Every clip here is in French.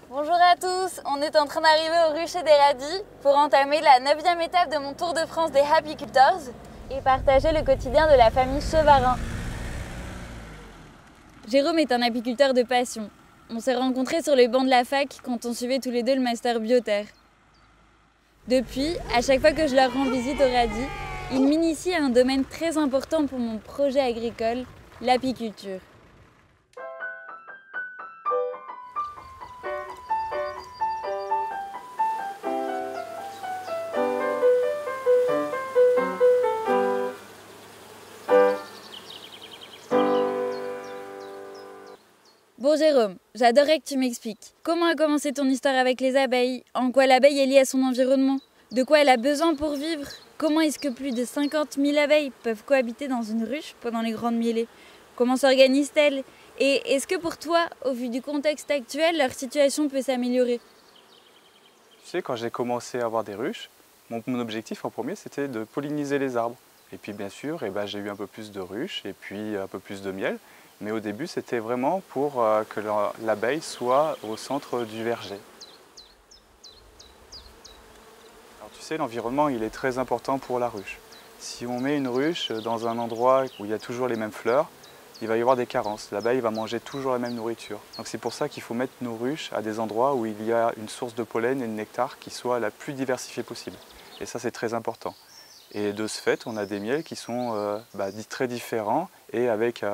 Bonjour à tous, on est en train d'arriver au rucher des radis pour entamer la 9e étape de mon tour de France des apiculteurs et partager le quotidien de la famille Chevarin. Jérôme est un apiculteur de passion. On s'est rencontrés sur les bancs de la fac quand on suivait tous les deux le master Bioterre. Depuis, à chaque fois que je leur rends visite au radis, ils m'initient à un domaine très important pour mon projet agricole, l'apiculture. Bon Jérôme, j'adorerais que tu m'expliques. Comment a commencé ton histoire avec les abeilles? En quoi l'abeille est liée à son environnement? De quoi elle a besoin pour vivre? Comment est-ce que plus de 50 000 abeilles peuvent cohabiter dans une ruche pendant les grandes mielées? Comment s'organisent-elles? Et est-ce que pour toi, au vu du contexte actuel, leur situation peut s'améliorer? Tu sais, quand j'ai commencé à avoir des ruches, mon objectif en premier, c'était de polliniser les arbres. Et puis bien sûr, j'ai eu un peu plus de ruches et puis un peu plus de miel. Mais au début, c'était vraiment pour que l'abeille soit au centre du verger. Alors, tu sais, l'environnement, il est très important pour la ruche. Si on met une ruche dans un endroit où il y a toujours les mêmes fleurs, il va y avoir des carences. L'abeille va manger toujours la même nourriture. Donc c'est pour ça qu'il faut mettre nos ruches à des endroits où il y a une source de pollen et de nectar qui soit la plus diversifiée possible. Et ça, c'est très important. Et de ce fait, on a des miels qui sont très différents et avec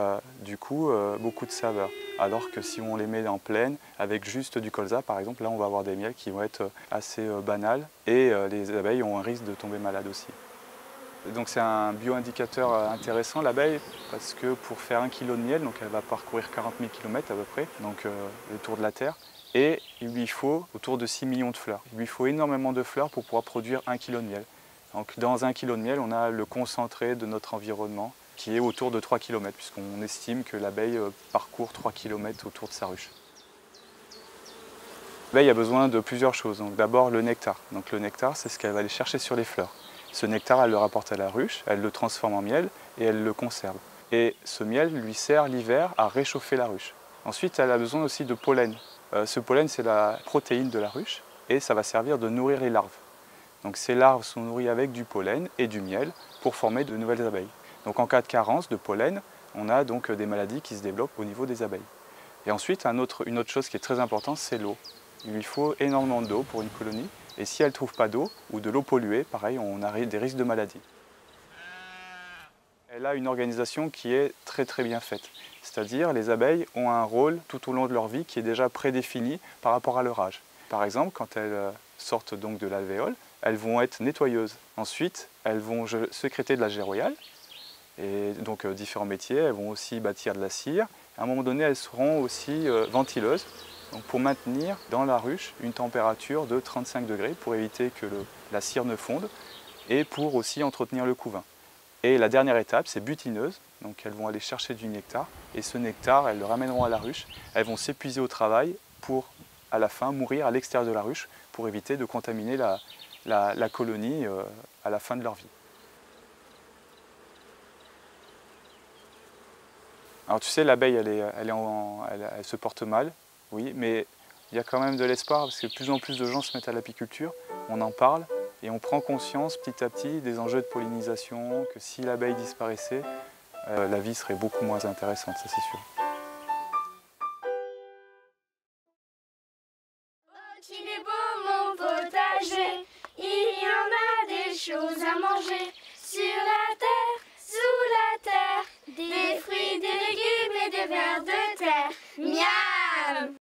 du coup beaucoup de saveurs. Alors que si on les met en plaine avec juste du colza, par exemple, là on va avoir des miels qui vont être assez banals et les abeilles ont un risque de tomber malades aussi. Donc c'est un bioindicateur intéressant l'abeille parce que pour faire 1 kg de miel, donc elle va parcourir 40 000 km à peu près, donc le tour de la Terre. Et il lui faut autour de 6 millions de fleurs. Il lui faut énormément de fleurs pour pouvoir produire 1 kg de miel. Donc dans 1 kg de miel, on a le concentré de notre environnement qui est autour de 3 km, puisqu'on estime que l'abeille parcourt 3 km autour de sa ruche. L'abeille a besoin de plusieurs choses. Donc d'abord le nectar. Donc le nectar, c'est ce qu'elle va aller chercher sur les fleurs. Ce nectar, elle le rapporte à la ruche, elle le transforme en miel et elle le conserve. Et ce miel lui sert l'hiver à réchauffer la ruche. Ensuite, elle a besoin aussi de pollen. Ce pollen, c'est la protéine de la ruche et ça va servir de nourrir les larves. Donc ces larves sont nourries avec du pollen et du miel pour former de nouvelles abeilles. Donc en cas de carence de pollen, on a donc des maladies qui se développent au niveau des abeilles. Et ensuite, une autre chose qui est très importante, c'est l'eau. Il lui faut énormément d'eau pour une colonie. Et si elle ne trouve pas d'eau ou de l'eau polluée, pareil, on a des risques de maladie. Elle a une organisation qui est très très bien faite. C'est-à-dire les abeilles ont un rôle tout au long de leur vie qui est déjà prédéfini par rapport à leur âge. Par exemple, quand elles sortent donc de l'alvéole, elles vont être nettoyeuses. Ensuite, elles vont sécréter de la géroyale, et donc différents métiers. Elles vont aussi bâtir de la cire. À un moment donné, elles seront aussi ventileuses, donc pour maintenir dans la ruche une température de 35 degrés pour éviter que la cire ne fonde et pour aussi entretenir le couvain. Et la dernière étape, c'est butineuse. Donc elles vont aller chercher du nectar et ce nectar, elles le ramèneront à la ruche. Elles vont s'épuiser au travail pour, à la fin, mourir à l'extérieur de la ruche pour éviter de contaminer la colonie à la fin de leur vie. Alors tu sais, l'abeille, elle se porte mal, oui, mais il y a quand même de l'espoir parce que de plus en plus de gens se mettent à l'apiculture, on en parle et on prend conscience petit à petit des enjeux de pollinisation, que si l'abeille disparaissait, la vie serait beaucoup moins intéressante, ça c'est sûr. Oh, qu'il est beau mon potager, il y en a des choses à manger. Sur la terre, sous la terre, des fruits, des légumes et des vers de terre. Miam!